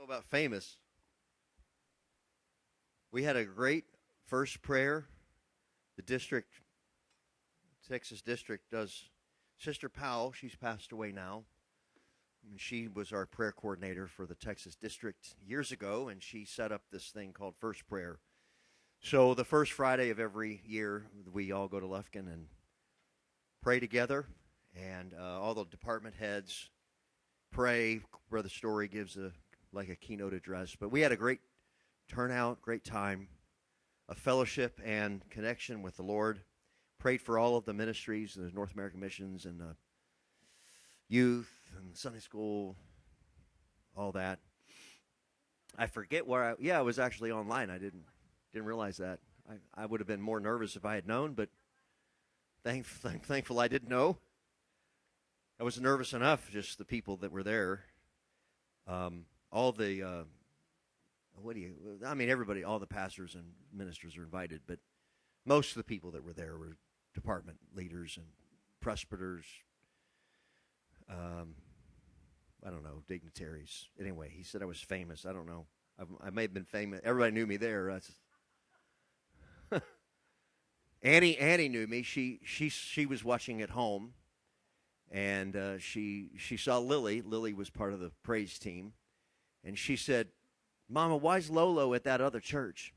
about famous. We had a great first prayer. The district, Texas district, does. Sister Powell, she's passed away now. She was our prayer coordinator for the Texas district years ago, and she set up this thing called First Prayer. So the first Friday of every year, we all go to Lufkin and pray together, and all the department heads pray. Brother Story gives a keynote address. But we had a great turnout, great time of fellowship and connection with the Lord. Prayed for all of the ministries, the North American Missions and youth and Sunday school, all that. I forget where I was actually online. I didn't realize that. I would have been more nervous if I had known, but thankful I didn't know. I was nervous enough, just the people that were there. All the, everybody, all the pastors and ministers are invited, but most of the people that were there were department leaders and presbyters, I don't know, dignitaries. Anyway, he said I was famous. I don't know. I may have been famous. Everybody knew me there. Annie knew me. She was watching at home, and she saw Lily. Lily was part of the praise team, and she said, "Mama, why's Lolo at that other church?"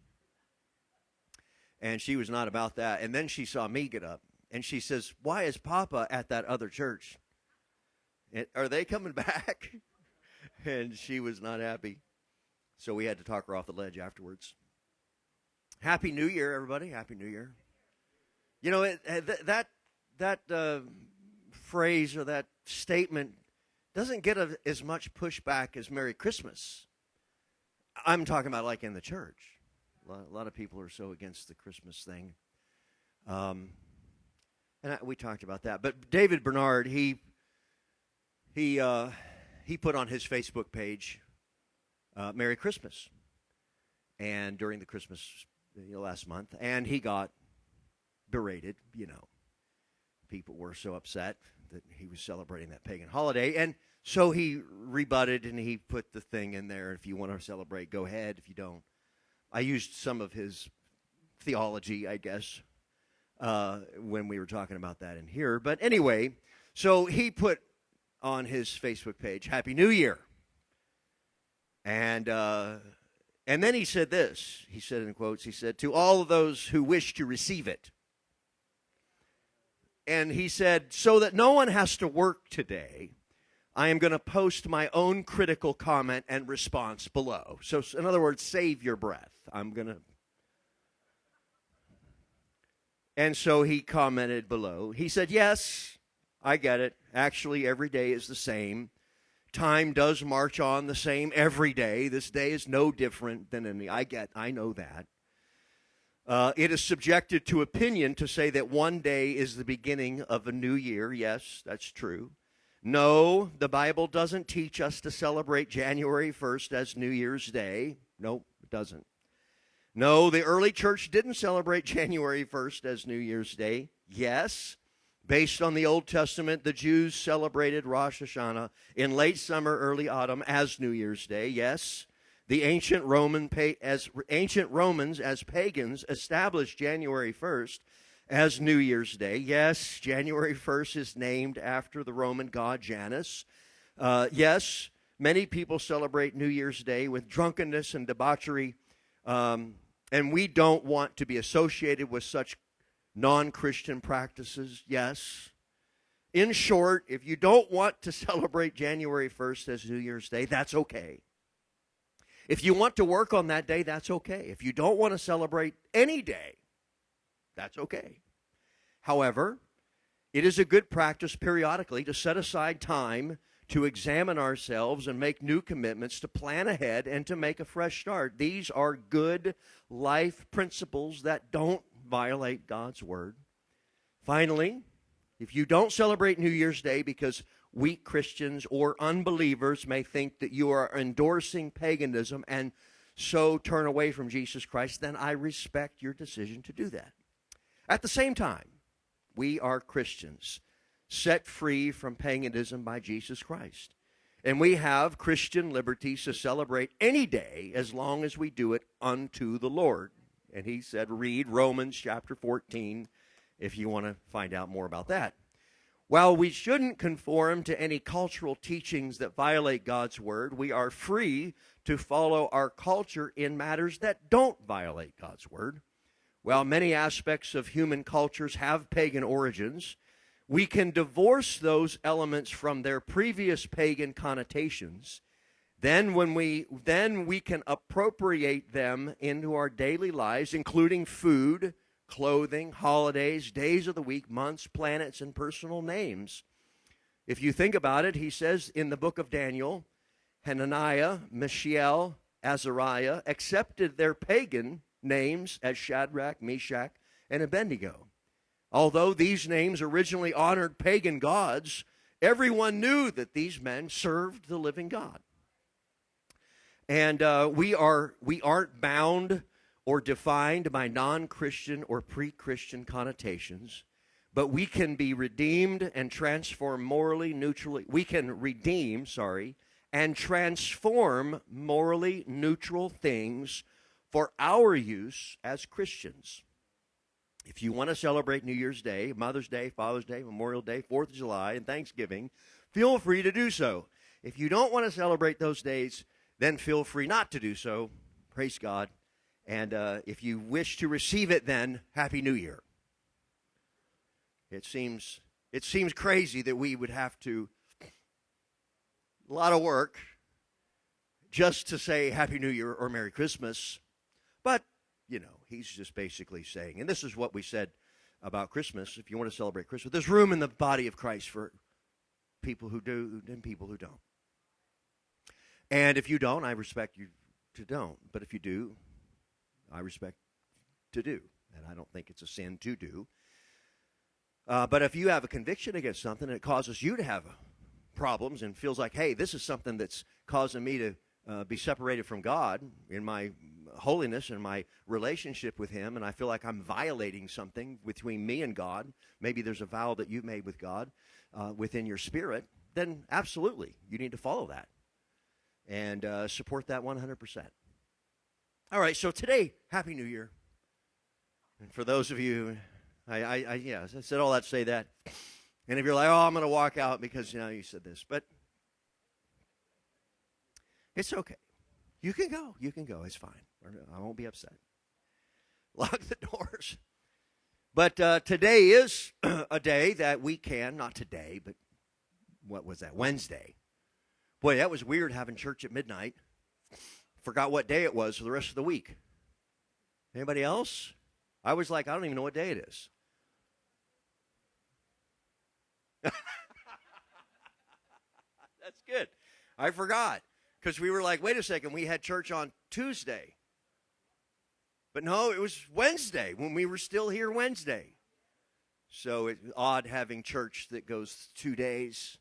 And she was not about that. And then she saw me get up, and she says, "Why is Papa at that other church? Are they coming back?" And she was not happy. So we had to talk her off the ledge afterwards. Happy New Year, everybody. Happy New Year. You know, that phrase or that statement doesn't get as much pushback as Merry Christmas. I'm talking about like in the church. A lot of people are so against the Christmas thing. We talked about that. But David Bernard, he put on his Facebook page, Merry Christmas. And during the Christmas last month, and he got berated, People were so upset that he was celebrating that pagan holiday. And so he rebutted and he put the thing in there. If you want to celebrate, go ahead. If you don't. I used some of his theology, I guess, when we were talking about that in here. But anyway, so he put on his Facebook page, Happy New Year. And then he said this. He said in quotes, he said, to all of those who wish to receive it. And he said, so that no one has to work today, I am going to post my own critical comment and response below. So in other words, save your breath. And so he commented below. He said, yes, I get it. Actually, every day is the same. Time does march on the same every day. This day is no different than any. I know that. It is subjected to opinion to say that one day is the beginning of a new year. Yes, that's true. No, the Bible doesn't teach us to celebrate January 1st as New Year's Day. Nope, it doesn't. No, the early church didn't celebrate January 1st as New Year's Day. Yes, based on the Old Testament, the Jews celebrated Rosh Hashanah in late summer, early autumn as New Year's Day. Yes, the ancient Romans as pagans established January 1st as New Year's Day. Yes, January 1st is named after the Roman god Janus. Yes, many people celebrate New Year's Day with drunkenness and debauchery, and we don't want to be associated with such non-Christian practices. Yes. In short, if you don't want to celebrate January 1st as New Year's Day, that's okay. If you want to work on that day, that's okay. If you don't want to celebrate any day, that's okay. However, it is a good practice periodically to set aside time to examine ourselves and make new commitments, to plan ahead, and to make a fresh start. These are good life principles that don't violate God's word. Finally, if you don't celebrate New Year's Day because weak Christians or unbelievers may think that you are endorsing paganism and so turn away from Jesus Christ, then I respect your decision to do that. At the same time, we are Christians set free from paganism by Jesus Christ. And we have Christian liberties to celebrate any day as long as we do it unto the Lord. And he said, read Romans chapter 14 if you want to find out more about that. While we shouldn't conform to any cultural teachings that violate God's word, we are free to follow our culture in matters that don't violate God's word. While many aspects of human cultures have pagan origins, we can divorce those elements from their previous pagan connotations. Then we can appropriate them into our daily lives, including food, clothing, holidays, days of the week, months, planets, and personal names. If you think about it, he says in the book of Daniel, Hananiah, Mishael, Azariah accepted their pagan names as Shadrach, Meshach, and Abednego. Although these names originally honored pagan gods, everyone knew that these men served the living God. And we aren't bound or defined by non-Christian or pre-Christian connotations, but we can be redeemed and transform morally neutrally. We can redeem, and transform morally neutral things for our use as Christians. If you want to celebrate New Year's Day, Mother's Day, Father's Day, Memorial Day, 4th of July, and Thanksgiving, feel free to do so. If you don't want to celebrate those days, then feel free not to do so. Praise God. And if you wish to receive it, then Happy New Year. It seems crazy that we would have to, a lot of work, just to say Happy New Year or Merry Christmas. But, he's just basically saying, and this is what we said about Christmas. If you want to celebrate Christmas, there's room in the body of Christ for people who do and people who don't. And if you don't, I respect you to don't. But if you do, I respect to do. And I don't think it's a sin to do. But if you have a conviction against something and it causes you to have problems and feels like, hey, this is something that's causing me to be separated from God in my holiness and my relationship with him, and I feel like I'm violating something between me and God, maybe there's a vow that you made with God within your spirit, then absolutely, you need to follow that and support that 100%. All right, so today, Happy New Year. And for those of you, I said all that to say that. And if you're like, oh, I'm going to walk out because, you said this. But it's okay. You can go. It's fine. I won't be upset. Lock the doors. But today is a day that we can, not today, but what was that, Wednesday. Boy, that was weird having church at midnight. Forgot what day it was for the rest of the week. Anybody else? I was like, I don't even know what day it is. That's good. I forgot. Because we were like, wait a second, we had church on Tuesday. But no, it was Wednesday when we were still here Wednesday. So it's odd having church that goes 2 days.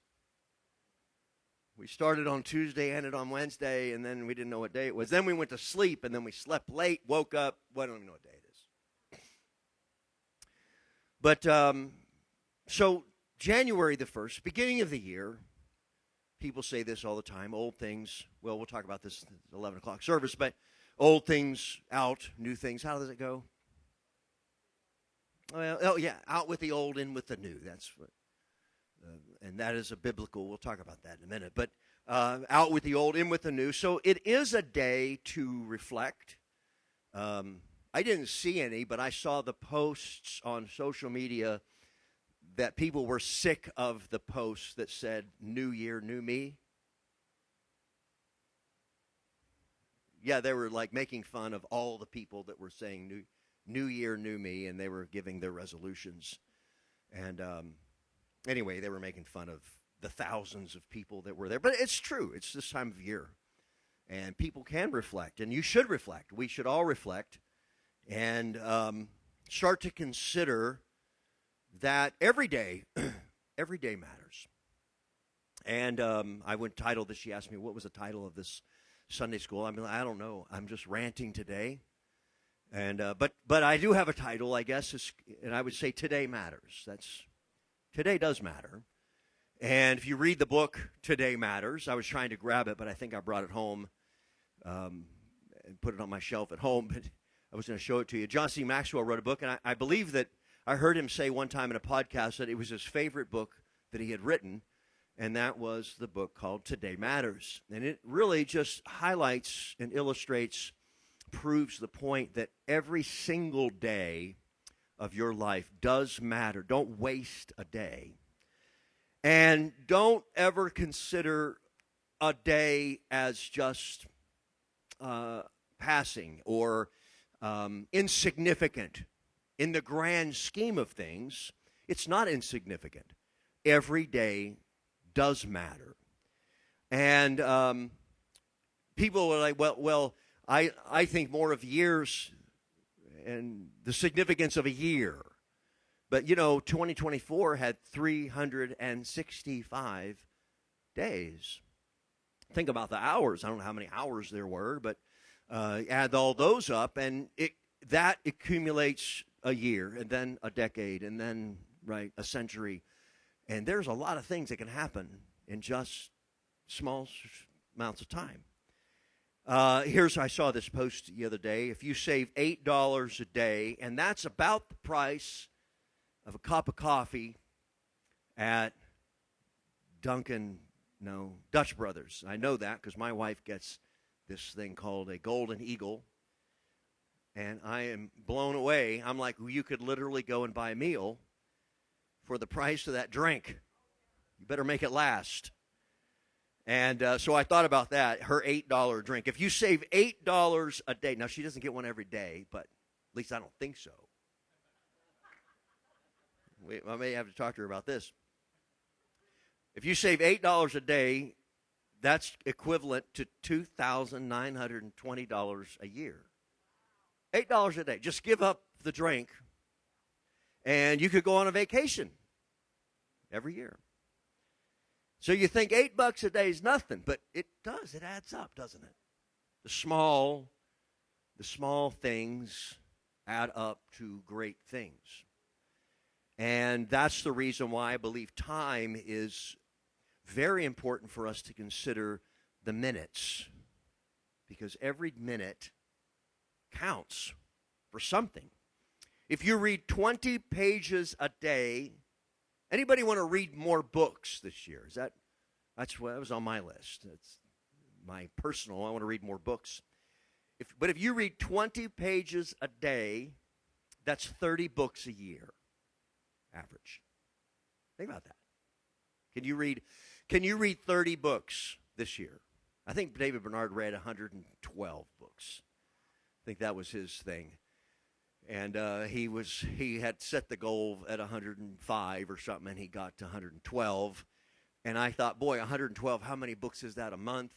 We started on Tuesday, ended on Wednesday, and then we didn't know what day it was. Then we went to sleep, and then we slept late, woke up. Well, I don't even know what day it is. But so January the 1st, beginning of the year, people say this all the time, old things, well, we'll talk about this at the 11 o'clock service, but old things out, new things, how does it go? Well, oh yeah, out with the old, in with the new. That's what, and that is a biblical, we'll talk about that in a minute, but out with the old, in with the new. So it is a day to reflect. I didn't see any, but I saw the posts on social media that people were sick of the posts that said, New Year, New Me. Yeah, they were like making fun of all the people that were saying New Year, New Me, and they were giving their resolutions. And anyway, they were making fun of the thousands of people that were there. But it's true. It's this time of year. And people can reflect, and you should reflect. We should all reflect and start to consider that every day matters. And I went title this. She asked me, what was the title of this Sunday school? I mean, I don't know. I'm just ranting today. And but I do have a title, I guess, and I would say today matters. Today does matter. And if you read the book, Today Matters, I was trying to grab it, but I think I brought it home and put it on my shelf at home, but I was going to show it to you. John C. Maxwell wrote a book, and I believe that I heard him say one time in a podcast that it was his favorite book that he had written, and that was the book called Today Matters. And it really just highlights and illustrates, proves the point that every single day of your life does matter. Don't waste a day. And don't ever consider a day as just passing or insignificant. In the grand scheme of things, it's not insignificant. Every day does matter. And people are like, well, I think more of years and the significance of a year. But, 2024 had 365 days. Think about the hours. I don't know how many hours there were, but add all those up, and that accumulates a year, and then a decade, and then, a century. And there's a lot of things that can happen in just small amounts of time. I saw this post the other day. If you save $8 a day, and that's about the price of a cup of coffee at Dutch Brothers. I know that because my wife gets this thing called a Golden Eagle, and I am blown away. I'm like, well, you could literally go and buy a meal for the price of that drink. You better make it last. And so I thought about that, her $8 drink. If you save $8 a day, now she doesn't get one every day, but at least I don't think so. I may have to talk to her about this. If you save $8 a day, that's equivalent to $2,920 a year. $8 a day. Just give up the drink, and you could go on a vacation every year. So you think $8 a day is nothing, but it does. It adds up, doesn't it? The small things add up to great things. And that's the reason why I believe time is very important for us to consider the minutes, because every minute counts for something. If you read 20 pages a day, anybody want to read more books this year? That's what was on my list. It's my personal. I want to read more books. But if you read 20 pages a day, that's 30 books a year. Average. Think about that. Can you read 30 books this year? I think David Bernard read 112 books. I think that was his thing. And he had set the goal at 105 or something, and he got to 112. And I thought, boy, 112, how many books is that a month?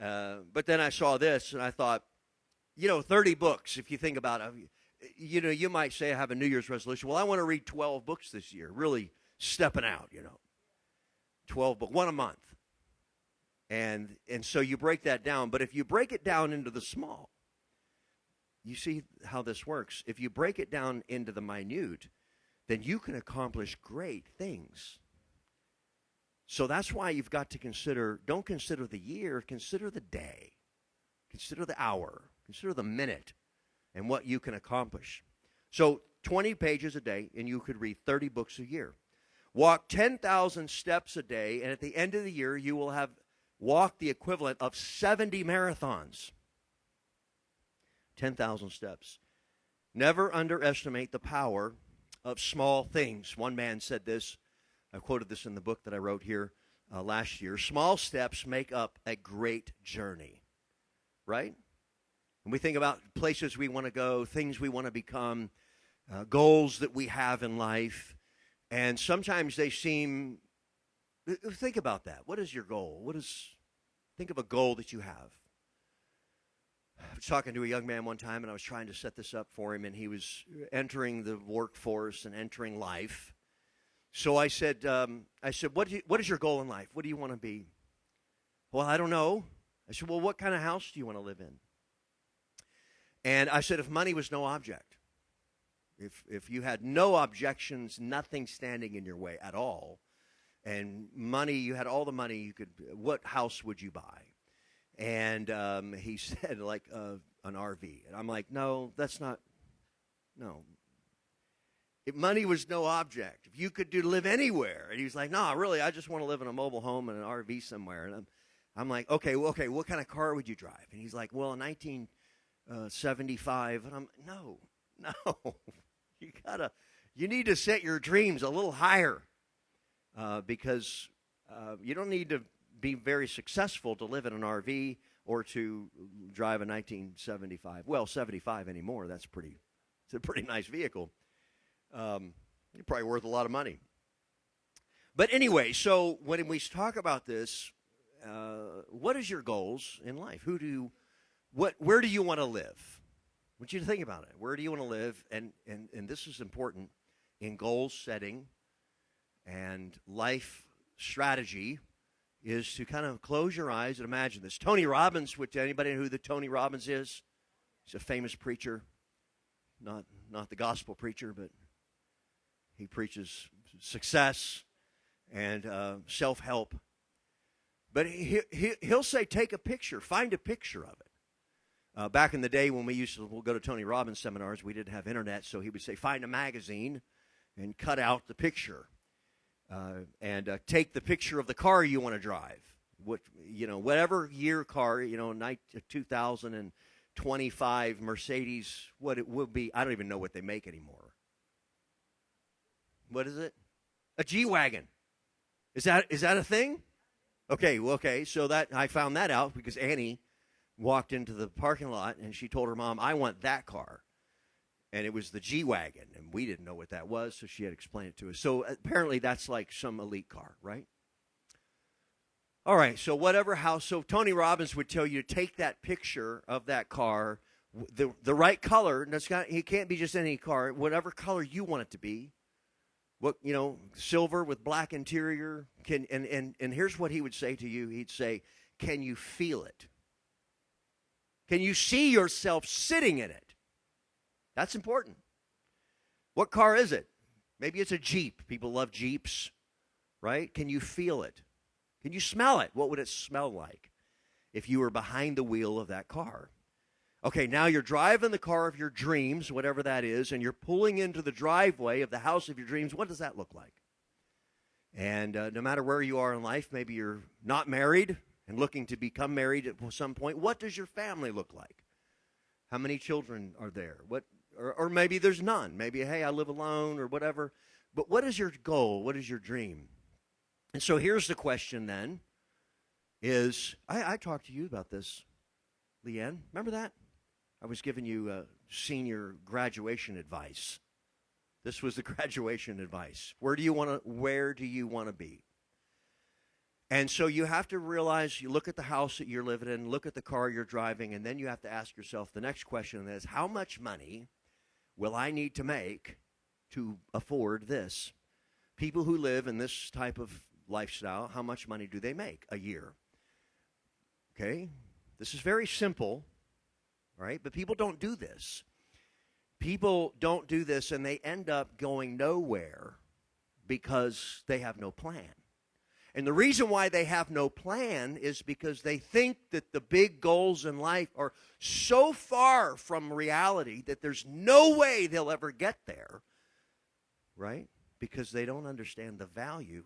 But then I saw this, and I thought, 30 books, if you think about it. You might say I have a New Year's resolution. Well, I want to read 12 books this year, really stepping out, 12 books, one a month. And so you break that down. But if you break it down into the small, you see how this works. If you break it down into the minute, then you can accomplish great things. So that's why you've got to don't consider the year, consider the day, consider the hour, consider the minute, and what you can accomplish. So 20 pages a day, and you could read 30 books a year. Walk 10,000 steps a day, and at the end of the year, you will have walked the equivalent of 70 marathons. 10,000 steps. Never underestimate the power of small things. One man said this. I quoted this in the book that I wrote here last year. Small steps make up a great journey. Right? When we think about places we want to go, things we want to become, goals that we have in life, and sometimes they seem, think about that. What is your goal? Think of a goal that you have. I was talking to a young man one time, and I was trying to set this up for him, and he was entering the workforce and entering life. So I said, what is your goal in life? What do you want to be? Well, I don't know. I said, well, what kind of house do you want to live in? And I said, if money was no object, if you had no objections, nothing standing in your way at all, and money, you had all the money you could, what house would you buy? And he said, like, an RV. And I'm like, no, that's not, no. Money was no object. If you could live anywhere. And he was like, no, really, I just want to live in a mobile home and an RV somewhere. And I'm like, okay, what kind of car would you drive? And he's like, well, a 1975. And I'm, no, you need to set your dreams a little higher because you don't need to be very successful to live in an RV or to drive a 1975. Well, 75 anymore. It's a pretty nice vehicle. You're probably worth a lot of money. But anyway, so when we talk about this, what is your goals in life? Where do you want to live? I want you to think about it. Where do you want to live? And this is important in goal setting and life strategy is to kind of close your eyes and imagine this. Tony Robbins, anybody know who the Tony Robbins is? He's a famous preacher, not the gospel preacher, but he preaches success and self-help. But he'll say, take a picture, find a picture of it. Back in the day when we'll go to Tony Robbins seminars, we didn't have internet, so he would say, find a magazine and cut out the picture. And take the picture of the car you want to drive. Whatever year car, 2025 Mercedes, what it will be. I don't even know what they make anymore. What is it? A G-Wagon. Is that a thing? Okay. So that I found that out because Annie walked into the parking lot and she told her mom, I want that car. And it was the G-Wagon, and we didn't know what that was, so she had explained it to us. So apparently that's like some elite car, right? All right, so whatever house. So Tony Robbins would tell you to take that picture of that car, the right color. And it can't be just any car, whatever color you want it to be. Silver with black interior. And here's what he would say to you. He'd say, can you feel it? Can you see yourself sitting in it? That's important. What car is it? Maybe it's a Jeep. People love Jeeps, right? Can you feel it? Can you smell it? What would it smell like if you were behind the wheel of that car? Okay, now you're driving the car of your dreams, whatever that is, and you're pulling into the driveway of the house of your dreams. What does that look like? And no matter where you are in life, maybe you're not married and looking to become married at some point. What does your family look like? How many children are there? Or maybe there's none. Maybe, hey, I live alone or whatever. But what is your goal? What is your dream? And so here's the question then is, I talked to you about this, Leanne. Remember that? I was giving you senior graduation advice. This was the graduation advice. Where do you want to be? And so you have to realize, you look at the house that you're living in, look at the car you're driving, and then you have to ask yourself the next question, and that is, how much money will I need to make to afford this? People who live in this type of lifestyle, how much money do they make a year? Okay? This is very simple, right? But people don't do this. People don't do this, and they end up going nowhere because they have no plan. And the reason why they have no plan is because they think that the big goals in life are so far from reality that there's no way they'll ever get there, right? Because they don't understand the value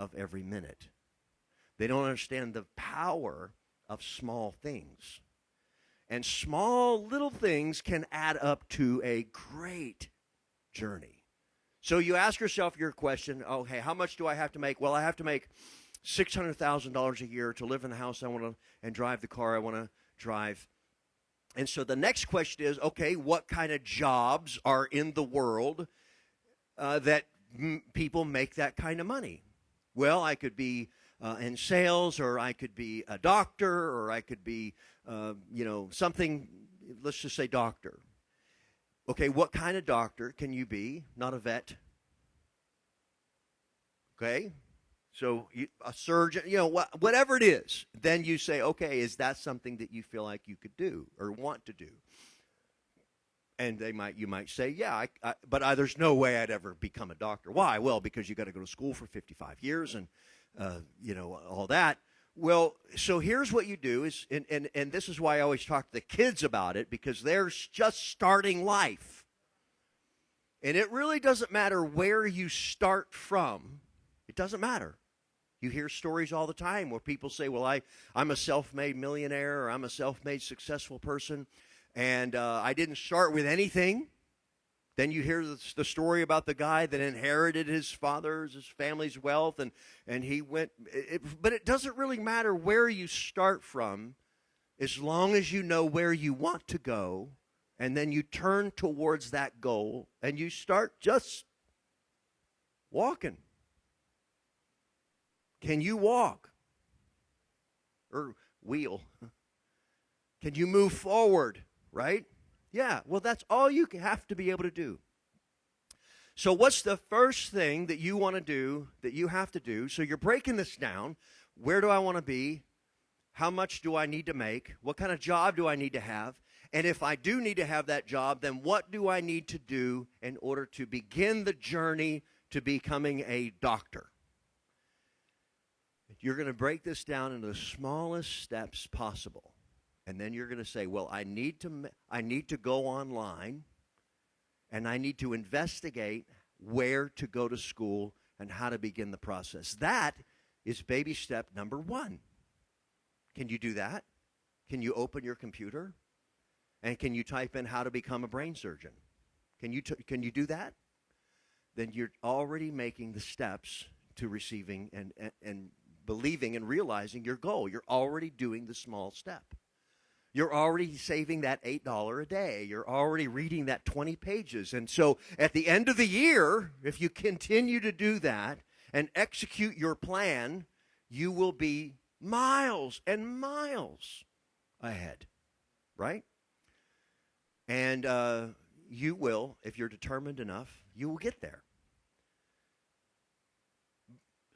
of every minute. They don't understand the power of small things. And small little things can add up to a great journey. So you ask yourself your question, okay, how much do I have to make? Well, I have to make $600,000 a year to live in the house I want to and drive the car I want to drive. And so the next question is, okay, what kind of jobs are in the world that people make that kind of money? Well, I could be in sales, or I could be a doctor, or I could be, something, let's just say doctor. Okay, what kind of doctor can you be? Not a vet. Okay, so a surgeon, whatever it is. Then you say, okay, is that something that you feel like you could do or want to do? And you might say, yeah, but there's no way I'd ever become a doctor. Why? Well, because you got to go to school for 55 years and, all that. Well, so here's what you do is, and this is why I always talk to the kids about it, because they're just starting life. And it really doesn't matter where you start from. It doesn't matter. You hear stories all the time where people say, well, I'm a self-made millionaire, or I'm a self-made successful person, and I didn't start with anything. Then you hear the story about the guy that inherited his family's wealth, and he went. But it doesn't really matter where you start from, as long as you know where you want to go, and then you turn towards that goal, and you start just walking. Can you walk? Or wheel? Can you move forward, right? Yeah, well, that's all you have to be able to do. So what's the first thing that you want to do, that you have to do? So you're breaking this down. Where do I want to be? How much do I need to make? What kind of job do I need to have? And if I do need to have that job, then what do I need to do in order to begin the journey to becoming a doctor? You're going to break this down into the smallest steps possible. And then you're going to say, well, I need to go online, and I need to investigate where to go to school and how to begin the process. That is baby step number 1. Can you do that? Can you open your computer? And can you type in how to become a brain surgeon? Can you do that? Then you're already making the steps to receiving and believing and realizing your goal. You're already doing the small step. You're already saving that $8 a day. You're already reading that 20 pages. And so at the end of the year, if you continue to do that and execute your plan, you will be miles and miles ahead, right? And you will, if you're determined enough, you will get there.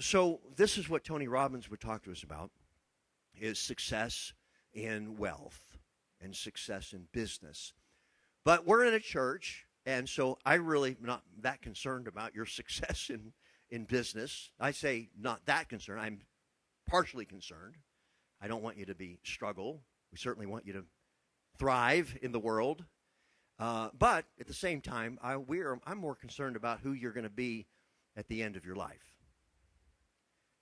So this is what Tony Robbins would talk to us about, is success in wealth and success in business. But we're in a church, and so I really am not that concerned about your success in business. I say not that concerned. I'm partially concerned. I don't want you to struggle. We certainly want you to thrive in the world. But at the same time, I'm more concerned about who you're going to be at the end of your life.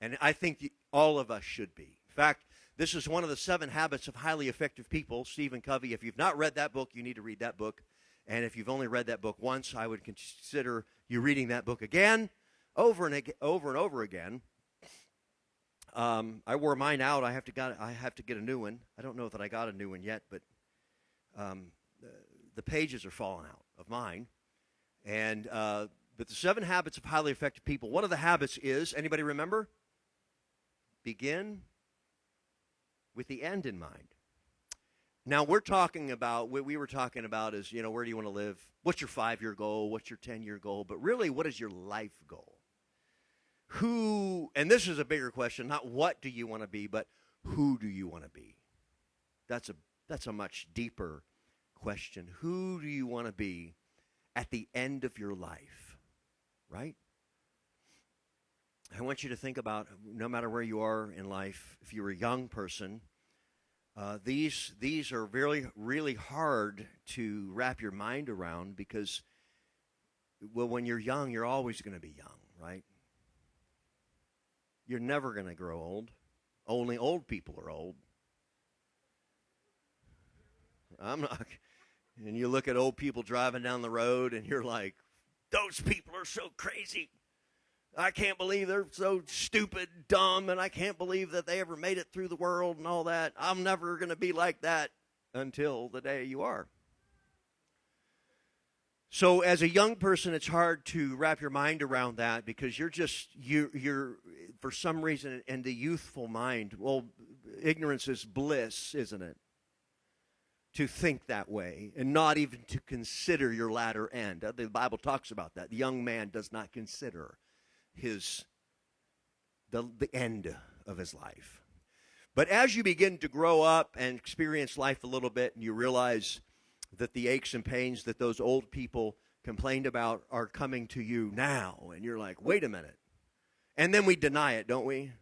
And I think all of us should be. In fact, this is one of the 7 habits of highly effective people, Stephen Covey. If you've not read that book, you need to read that book. And if you've only read that book once, I would consider you reading that book again, over and over again. I wore mine out. I have to get a new one. I don't know that I got a new one yet, but the pages are falling out of mine. And but the 7 habits of highly effective people. One of the habits is, anybody remember? Begin with the end in mind. Now we're talking about, what we were talking about is, where do you want to live? What's your 5-year goal? What's your 10-year goal? But really, what is your life goal? And this is a bigger question, not what do you want to be, but who do you want to be? That's a much deeper question. Who do you want to be at the end of your life, right? I want you to think about, no matter where you are in life, if you're a young person, these are really, really hard to wrap your mind around because, well, when you're young, you're always going to be young, right? You're never going to grow old. Only old people are old. I'm not. And you look at old people driving down the road, and you're like, those people are so crazy. I can't believe they're so stupid, dumb, and I can't believe that they ever made it through the world and all that. I'm never going to be like that until the day you are. So as a young person, it's hard to wrap your mind around that because you're for some reason in the youthful mind, well, ignorance is bliss, isn't it? To think that way and not even to consider your latter end. The Bible talks about that. The young man does not consider the end of his life. But as you begin to grow up and experience life a little bit and you realize that the aches and pains that those old people complained about are coming to you now. And you're like, wait a minute. And then we deny it, don't we?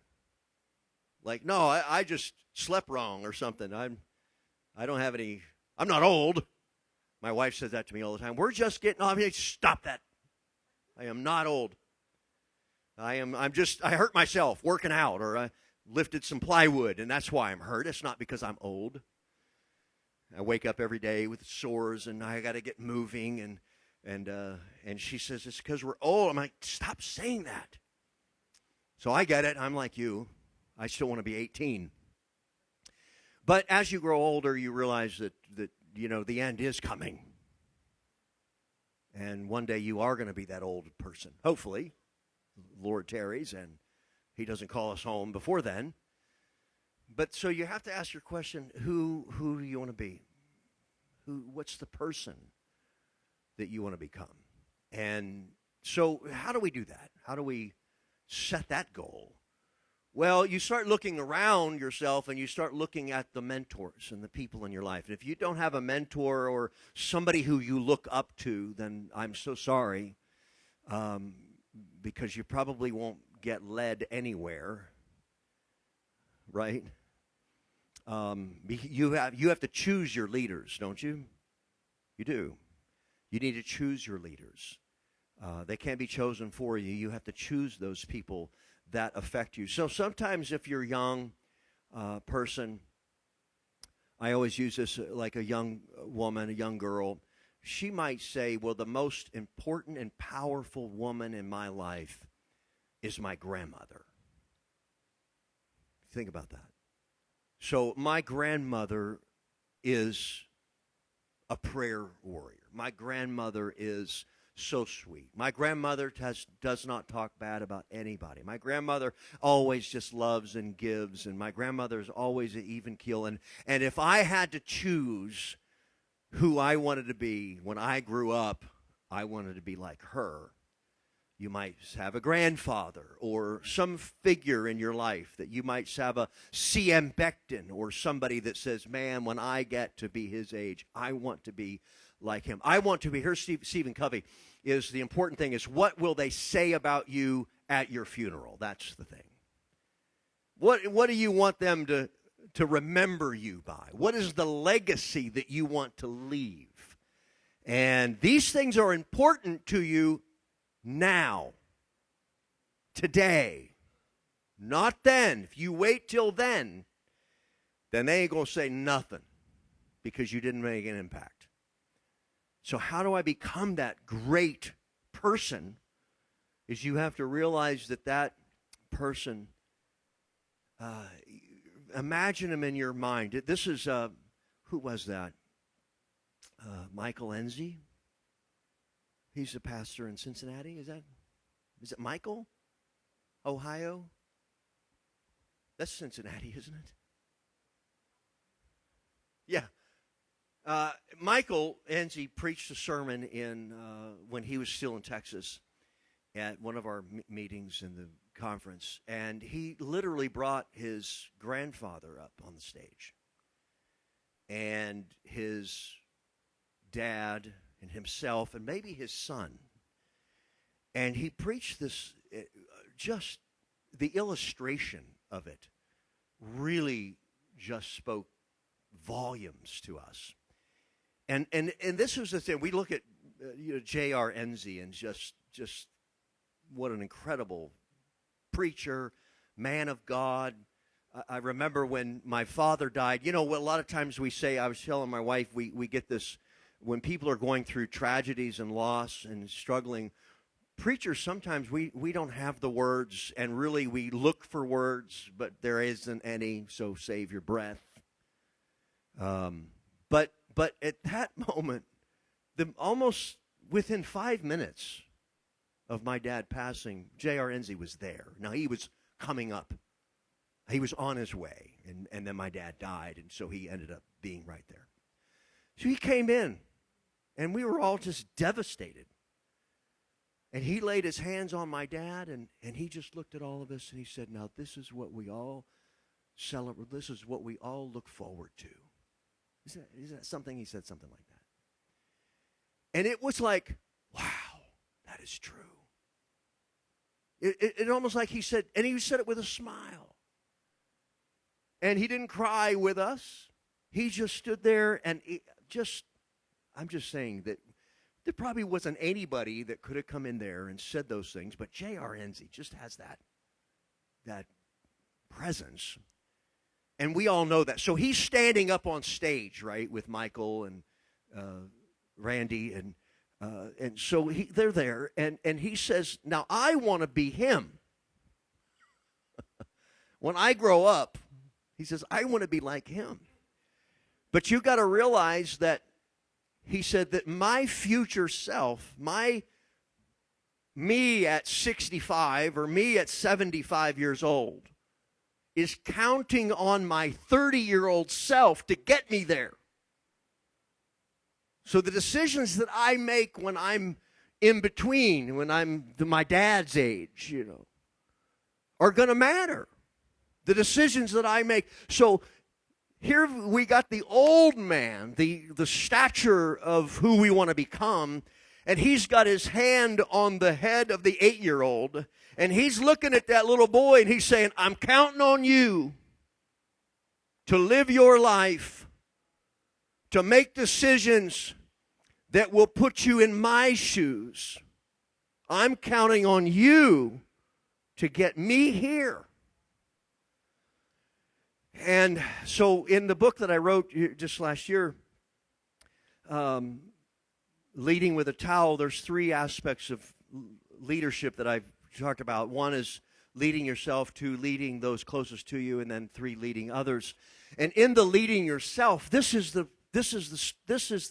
Like, no, I just slept wrong or something. I don't have any, I'm not old. My wife says that to me all the time. We're just getting, stop that. I am not old. I hurt myself working out, or I lifted some plywood, and that's why I'm hurt. It's not because I'm old. I wake up every day with sores, and I got to get moving, and she says it's because we're old. I'm like, stop saying that. So I get it. I'm like you. I still want to be 18. But as you grow older, you realize that the end is coming. And one day you are going to be that old person. Hopefully, Lord tarries, and he doesn't call us home before then. But so you have to ask your question, who do you want to be? What's the person that you want to become? And so how do we do that? How do we set that goal? Well, you start looking around yourself, and you start looking at the mentors and the people in your life. And if you don't have a mentor or somebody who you look up to, then I'm so sorry, because you probably won't get led anywhere, right? You have to choose your leaders, don't you? You do. You need to choose your leaders. They can't be chosen for you. You have to choose those people that affect you. So sometimes if you're a young person, I always use this like a young woman, a young girl. She might say, well, the most important and powerful woman in my life is my grandmother. Think about that. So my grandmother is a prayer warrior. My grandmother is so sweet. My grandmother does not talk bad about anybody. My grandmother always just loves and gives, and my grandmother is always an even keel. And if I had to choose who I wanted to be when I grew up, I wanted to be like her. You might have a grandfather or some figure in your life that you might have a C.M. Becton or somebody that says, man, when I get to be his age, I want to be like him. I want to be, here's Stephen Covey, is the important thing is what will they say about you at your funeral? That's the thing. What do you want them to remember you by? What is the legacy that you want to leave? And these things are important to you now, today, not then. If you wait till then they ain't going to say nothing because you didn't make an impact. So how do I become that great person? Is you have to realize that person, imagine him in your mind. This is, who was that? Michael Enzi? He's a pastor in Cincinnati. Is it Michael? Ohio? That's Cincinnati, isn't it? Yeah. Michael Enzi preached a sermon when he was still in Texas at one of our meetings in the conference, and he literally brought his grandfather up on the stage, and his dad and himself and maybe his son, and he preached this, just the illustration of it really just spoke volumes to us. And this was the thing. We look at J.R. Enzi and just what an incredible preacher, man of God. I remember when my father died. You know, a lot of times we say, I was telling my wife, we get this, when people are going through tragedies and loss and struggling, preachers, sometimes we don't have the words, and really we look for words, but there isn't any, so save your breath. But at that moment, almost within 5 minutes of my dad passing, J.R. Enzi was there. Now, he was coming up. He was on his way, and then my dad died, and so he ended up being right there. So he came in, and we were all just devastated. And he laid his hands on my dad, and he just looked at all of us, and he said, now, this is what we all celebrate. This is what we all look forward to. Is that something? He said something like that. And it was like, wow, that is true. It almost like he said, and he said it with a smile. And he didn't cry with us. He just stood there and I'm just saying that there probably wasn't anybody that could have come in there and said those things, but J.R. Enzi just has that presence. And we all know that. So he's standing up on stage, right, with Michael and Randy, and so they're there, and he says, now I want to be him. When I grow up, he says, I want to be like him. But you got to realize that he said that my future self, me at 65 or me at 75 years old, is counting on my 30-year-old self to get me there. So the decisions that I make when I'm in between, when I'm my dad's age, are going to matter. The decisions that I make. So here we got the old man, the stature of who we want to become, and he's got his hand on the head of the 8-year-old, and he's looking at that little boy, and he's saying, I'm counting on you to live your life, to make decisions that will put you in my shoes. I'm counting on you to get me here. And so in the book that I wrote just last year, Leading with a Towel, there's 3 aspects of leadership that I've talked about. 1 is leading yourself, 2, leading those closest to you, and then 3, leading others. And in the leading yourself, this is the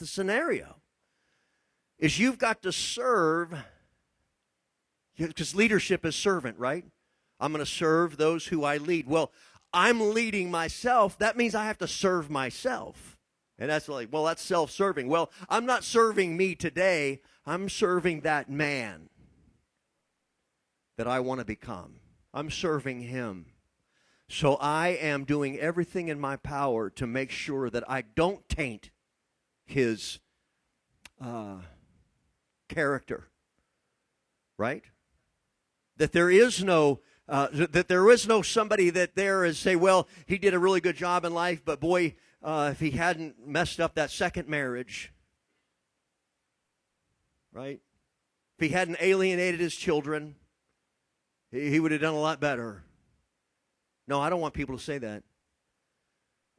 scenario. Is you've got to serve, because leadership is servant, right? I'm going to serve those who I lead. Well, I'm leading myself. That means I have to serve myself. And that's like, well, that's self-serving. Well, I'm not serving me today. I'm serving that man that I want to become. I'm serving him. So I am doing everything in my power to make sure that I don't taint his character, right? That there is no somebody that there is say, well, he did a really good job in life, but boy, if he hadn't messed up that second marriage, right? If he hadn't alienated his children, he would have done a lot better. No, I don't want people to say that.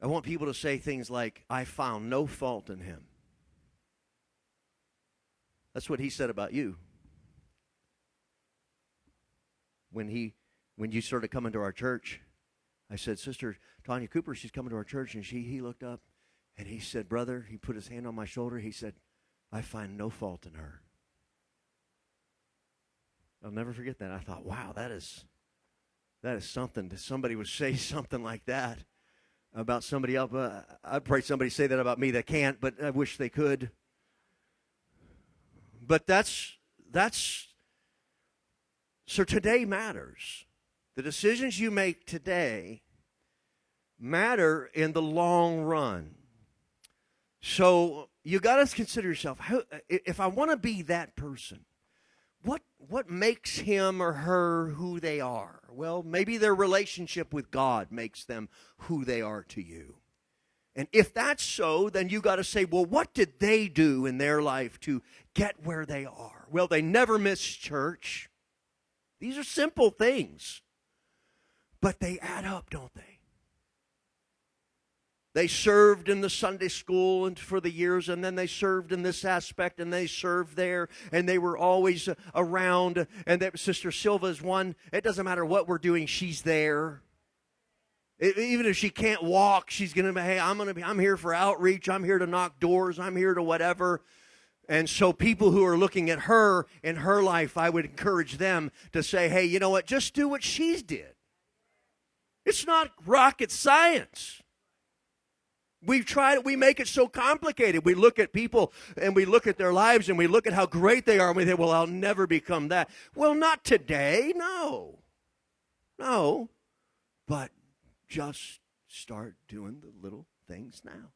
I want people to say things like, I found no fault in him. That's what he said about you. When you started coming to our church, I said, Sister Tanya Cooper, she's coming to our church, and he looked up, and he said, brother, he put his hand on my shoulder, he said, I find no fault in her. I'll never forget that. I thought, wow, that is something. Somebody would say something like that about somebody else. I'd pray somebody say that about me. They can't, but I wish they could. But that's so today matters. The decisions you make today matter in the long run. So you got to consider yourself, if I want to be that person, what makes him or her who they are? Well, maybe their relationship with God makes them who they are to you. And if that's so, then you got to say, well, what did they do in their life to get where they are? Well, they never missed church. These are simple things, but they add up, don't they? They served in the Sunday school and for the years, and then they served in this aspect, and they served there, and they were always around. And that Sister Silva is one. It doesn't matter what we're doing; she's there. Even if she can't walk, she's going to be. Hey, I'm here for outreach. I'm here to knock doors. I'm here to whatever. And so, people who are looking at her in her life, I would encourage them to say, "Hey, you know what? Just do what she did. It's not rocket science." We've tried it. We make it so complicated. We look at people and we look at their lives and we look at how great they are and we think, well, I'll never become that. Well, not today. No. But just start doing the little things now.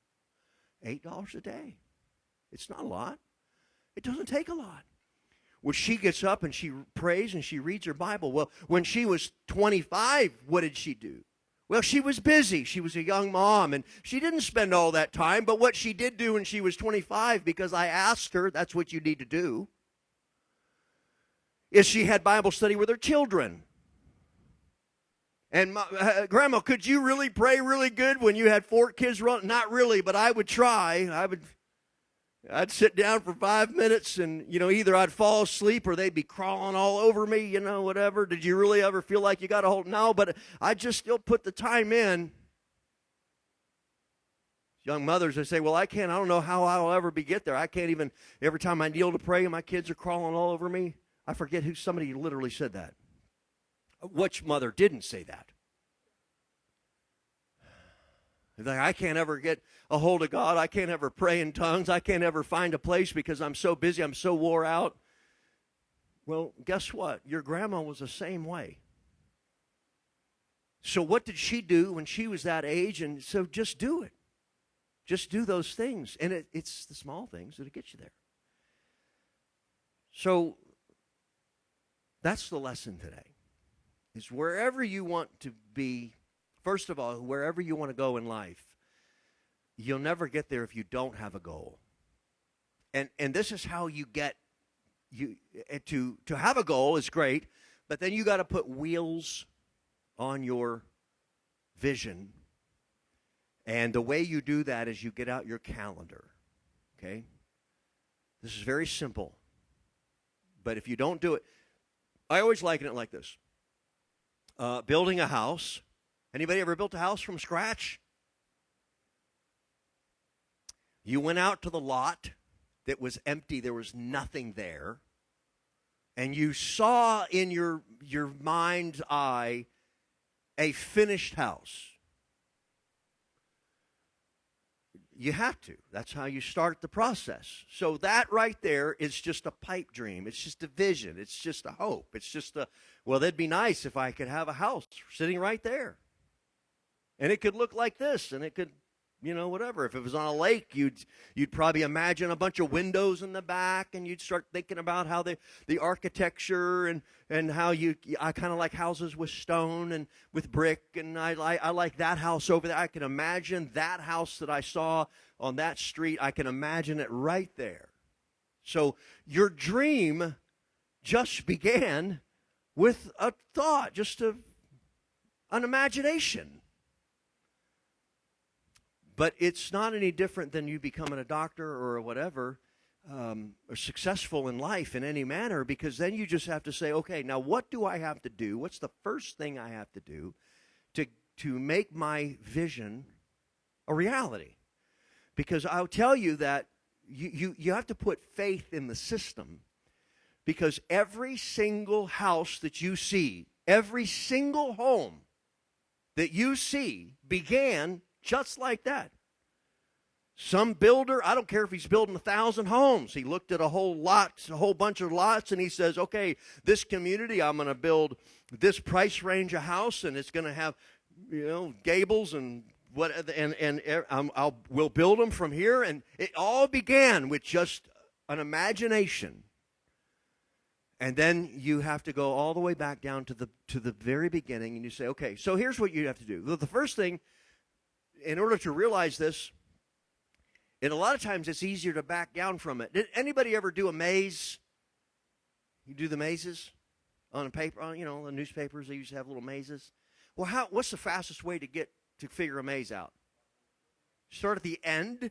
$8 a day. It's not a lot. It doesn't take a lot. Well, she gets up and she prays and she reads her Bible. Well, when she was 25, what did she do? Well, she was busy. She was a young mom, and she didn't spend all that time. But what she did do when she was 25, because I asked her, that's what you need to do, is she had Bible study with her children. And Grandma, could you really pray really good when you had 4 kids running? Not really, but I would try. I'd sit down for 5 minutes and, either I'd fall asleep or they'd be crawling all over me, whatever. Did you really ever feel like you got a hold? No, but I just still put the time in. Young mothers, they say, well, I don't know how I'll ever get there. I can't even, every time I kneel to pray and my kids are crawling all over me. I forget somebody literally said that. Which mother didn't say that? Like, I can't ever get a hold of God. I can't ever pray in tongues. I can't ever find a place because I'm so busy. I'm so wore out. Well, guess what? Your grandma was the same way. So what did she do when she was that age? And so just do it. Just do those things. And it's the small things that'll get you there. So that's the lesson today. Is wherever you want to be, first of all, wherever you want to go in life, you'll never get there if you don't have a goal. And this is how you get to have a goal is great, but then you got to put wheels on your vision. And the way you do that is you get out your calendar. Okay? This is very simple. But if you don't do it, I always liken it like this. Building a house. Anybody ever built a house from scratch? You went out to the lot that was empty. There was nothing there. And you saw in your mind's eye a finished house. You have to. That's how you start the process. So that right there is just a pipe dream. It's just a vision. It's just a hope. It's just well, that'd be nice if I could have a house sitting right there. And it could look like this, and it could, whatever. If it was on a lake, you'd probably imagine a bunch of windows in the back, and you'd start thinking about how the architecture and how I kind of like houses with stone and with brick, and I like that house over there. I can imagine that house that I saw on that street. I can imagine it right there. So your dream just began with a thought, just an imagination. But it's not any different than you becoming a doctor or whatever, or successful in life in any manner, because then you just have to say, okay, now what do I have to do? What's the first thing I have to do to make my vision a reality? Because I'll tell you that you have to put faith in the system, because every single house that you see, every single home that you see began just like that. Some builder, I don't care if he's building 1,000 homes. He looked at a whole bunch of lots, and he says, okay, this community, I'm going to build this price range of house, and it's going to have, gables and what, and we'll build them from here. And it all began with just an imagination. And then you have to go all the way back down to the very beginning, and you say, okay, so here's what you have to do. The first thing, in order to realize this, and a lot of times it's easier to back down from it. Did anybody ever do a maze? You do the mazes on a paper, the newspapers, they used to have little mazes. Well, what's the fastest way to figure a maze out? Start at the end,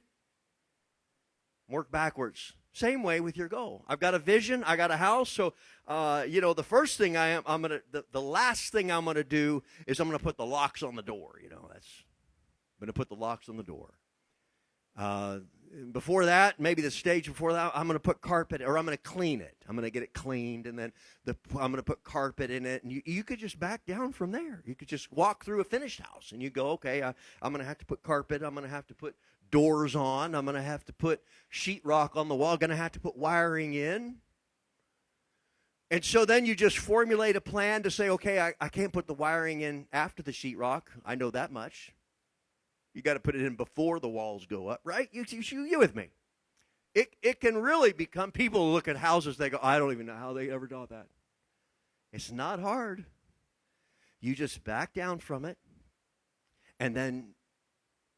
work backwards. Same way with your goal. I've got a vision, I got a house, so the first thing the last thing I'm gonna do is I'm gonna put the locks on the door. I'm going to put the locks on the door. Before that, maybe the stage before that, I'm going to put carpet, or I'm going to clean it. I'm going to get it cleaned, and then I'm going to put carpet in it. And you could just back down from there. You could just walk through a finished house, and you go, okay, I'm going to have to put carpet. I'm going to have to put doors on. I'm going to have to put sheetrock on the wall. I'm going to have to put wiring in. And so then you just formulate a plan to say, okay, I can't put the wiring in after the sheetrock. I know that much. You got to put it in before the walls go up, right? You with me? It can really become, people look at houses, they go, I don't even know how they ever do that. It's not hard. You just back down from it, and then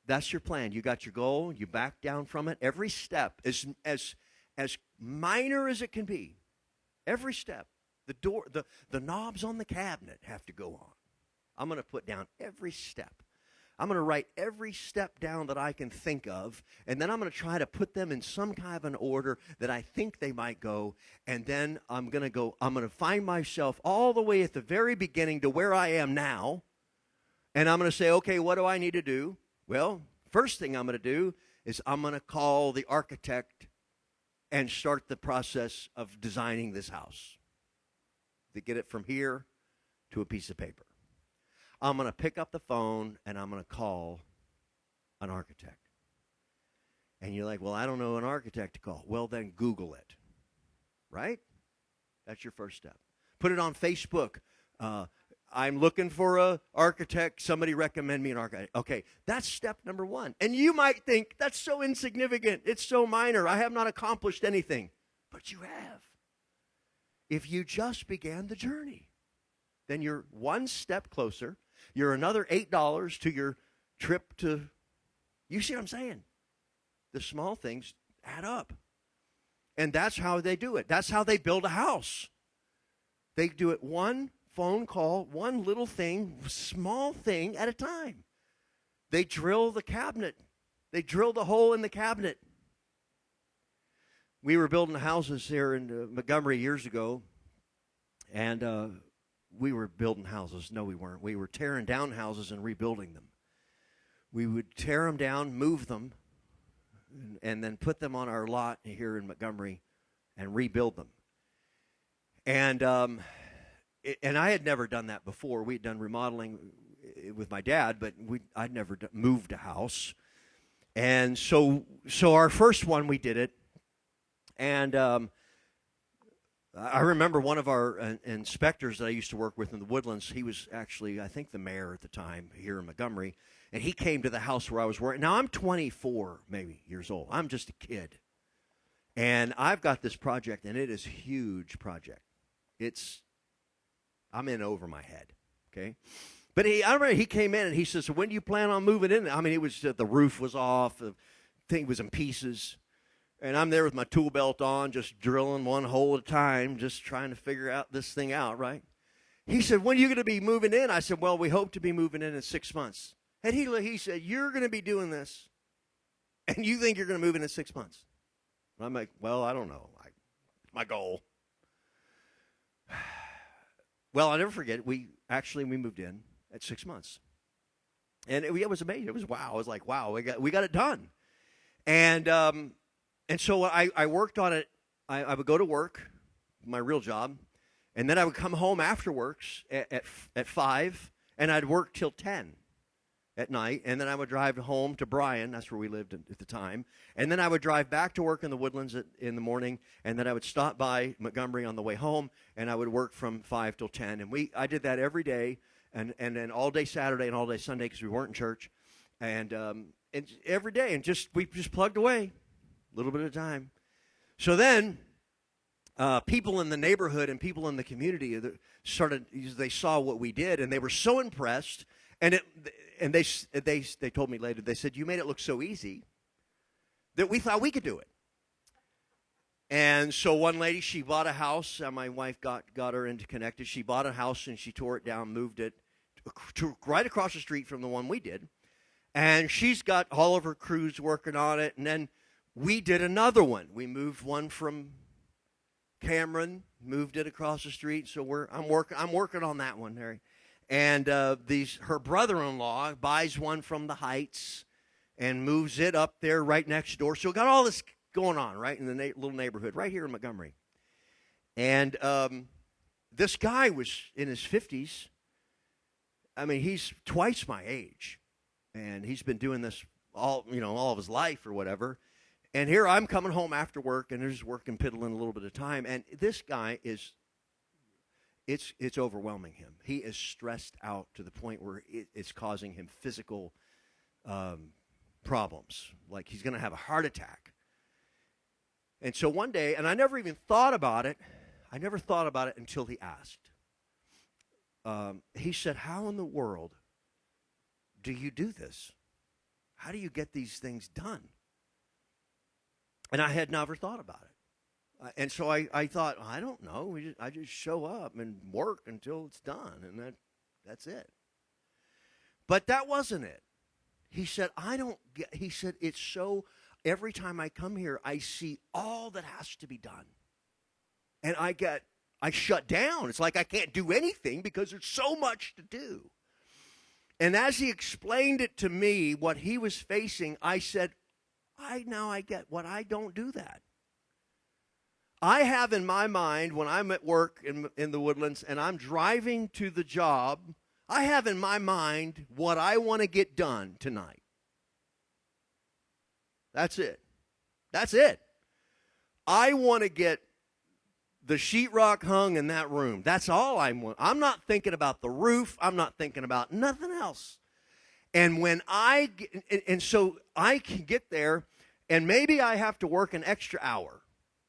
that's your plan. You got your goal, you back down from it. Every step, as minor as it can be, every step. The knobs on the cabinet have to go on. I'm going to put down every step. I'm going to write every step down that I can think of, and then I'm going to try to put them in some kind of an order that I think they might go, and then I'm going to find myself all the way at the very beginning to where I am now, and I'm going to say, okay, what do I need to do? Well, first thing I'm going to do is I'm going to call the architect and start the process of designing this house to get it from here to a piece of paper. I'm going to pick up the phone and I'm going to call an architect. And you're like, well, I don't know an architect to call. Well, then Google it, right? That's your first step. Put it on Facebook. I'm looking for an architect. Somebody recommend me an architect. Okay, that's step number one. And you might think, that's so insignificant. It's so minor. I have not accomplished anything. But you have. If you just began the journey, then you're one step closer. You're another $8 to your trip to, you see what I'm saying? The small things add up. And that's how they do it. That's how they build a house. They do it one phone call, one little thing, small thing at a time. They drill the cabinet. They drill the hole in the cabinet. We were building houses here in Montgomery years ago, and we were building houses. No, we weren't. We were tearing down houses and rebuilding them. We would tear them down, move them, and then put them on our lot here in Montgomery and rebuild them. And I had never done that before. We'd done remodeling with my dad, but I'd never moved a house. And so our first one, we did it. And I remember one of our inspectors that I used to work with in the Woodlands, he was actually, I think, the mayor at the time here in Montgomery, and he came to the house where I was working. Now, I'm 24 maybe years old. I'm just a kid. And I've got this project, and it is a huge project. I'm in over my head, okay? But I remember he came in, and he says, so when do you plan on moving in? I mean, it was the roof was off, the thing was in pieces. And I'm there with my tool belt on, just drilling one hole at a time, just trying to figure out this thing out, right? He said, when are you going to be moving in? I said, well, we hope to be moving in 6 months. And he said, you're going to be doing this, and you think you're going to move in 6 months? And I'm like, well, I don't know. It's my goal. Well, I'll never forget, we moved in at 6 months. And it was amazing. It was wow. I was like, wow, we got it done. And so I worked on it. I would go to work, my real job, and then I would come home after works at 5, and I'd work till 10 at night, and then I would drive home to Bryan. That's where we lived at the time. And then I would drive back to work in the Woodlands in the morning, and then I would stop by Montgomery on the way home, and I would work from 5 till 10. And I did that every day, and then all day Saturday and all day Sunday because we weren't in church, and every day, and we just plugged away. A little bit of time. So then, people in the neighborhood and people in the community they saw what we did, and they were so impressed. And they told me later, they said, you made it look so easy that we thought we could do it. And so one lady, she bought a house. My wife got her into connected. She bought a house, and she tore it down, moved it to right across the street from the one we did. And she's got all of her crews working on it. And then we did another one. We moved one from Cameron, moved it across the street. So I'm working on that one, Harry. And her brother-in-law buys one from the Heights and moves it up there right next door. So we got all this going on right in the little neighborhood right here in Montgomery. And this guy was in his 50s. I mean, he's twice my age, and he's been doing this all of his life or whatever. And here I'm coming home after work, and there's working, piddling a little bit of time. And this guy it's overwhelming him. He is stressed out to the point where it's causing him physical problems. Like he's going to have a heart attack. And so one day, and I never even thought about it. I never thought about it until he asked. He said, how in the world do you do this? How do you get these things done? And I had never thought about it. And so I thought, I don't know. I just show up and work until it's done, and that's it. But that wasn't it. He said, he said, it's so, every time I come here, I see all that has to be done. And I shut down. It's like I can't do anything because there's so much to do. And as he explained it to me, what he was facing, I said, now I get what I don't do that. I have in my mind, when I'm at work in the Woodlands and I'm driving to the job, I have in my mind what I want to get done tonight. That's it. That's it. I want to get the sheetrock hung in that room. That's all I want. I'm not thinking about the roof. I'm not thinking about nothing else. And when so I can get there, and maybe I have to work an extra hour.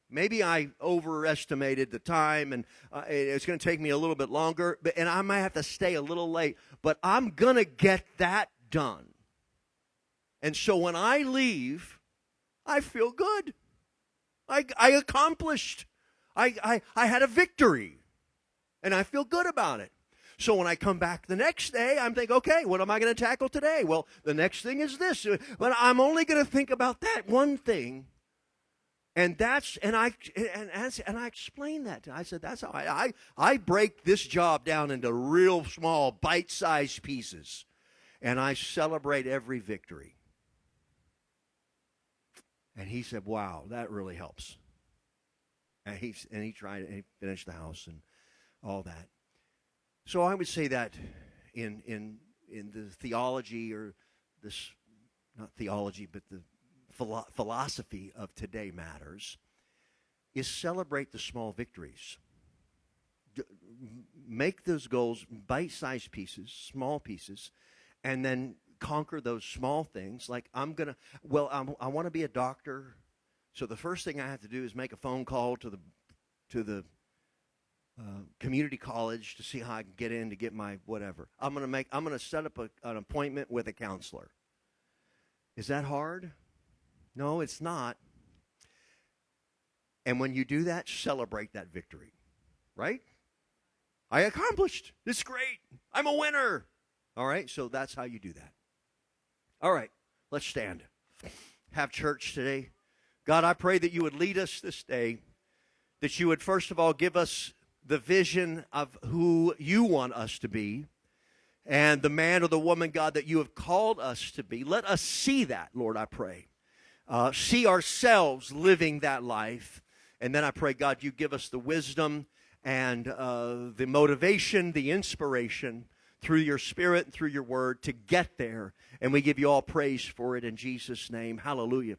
Maybe I overestimated the time, and it's going to take me a little bit longer, and I might have to stay a little late. But I'm going to get that done. And so when I leave, I feel good. I accomplished. I had a victory, and I feel good about it. So when I come back the next day, I'm thinking, okay, what am I going to tackle today? Well, the next thing is this. But I'm only going to think about that one thing. And I explained that to him. I said, that's how I break this job down into real small, bite-sized pieces. And I celebrate every victory. And he said, wow, that really helps. And he tried it, and he finished the house and all that. So I would say that in the theology, or this, not theology, but the philosophy of Today Matters, is celebrate the small victories. Make those goals bite-sized pieces, small pieces, and then conquer those small things. Like I want to be a doctor, so the first thing I have to do is make a phone call to the community college to see how I can get in to get my whatever. I'm going to set up an appointment with a counselor. Is that hard? No, it's not. And when you do that, celebrate that victory, right? I accomplished. It's great. I'm a winner. All right, so that's how you do that. All right, let's stand. Have church today. God, I pray that you would lead us this day, that you would first of all give us the vision of who you want us to be, and the man or the woman, God, that you have called us to be. Let us see that, Lord, I pray. See ourselves living that life. And then I pray, God, you give us the wisdom and the motivation, the inspiration through your Spirit and through your word to get there. And we give you all praise for it in Jesus' name. Hallelujah.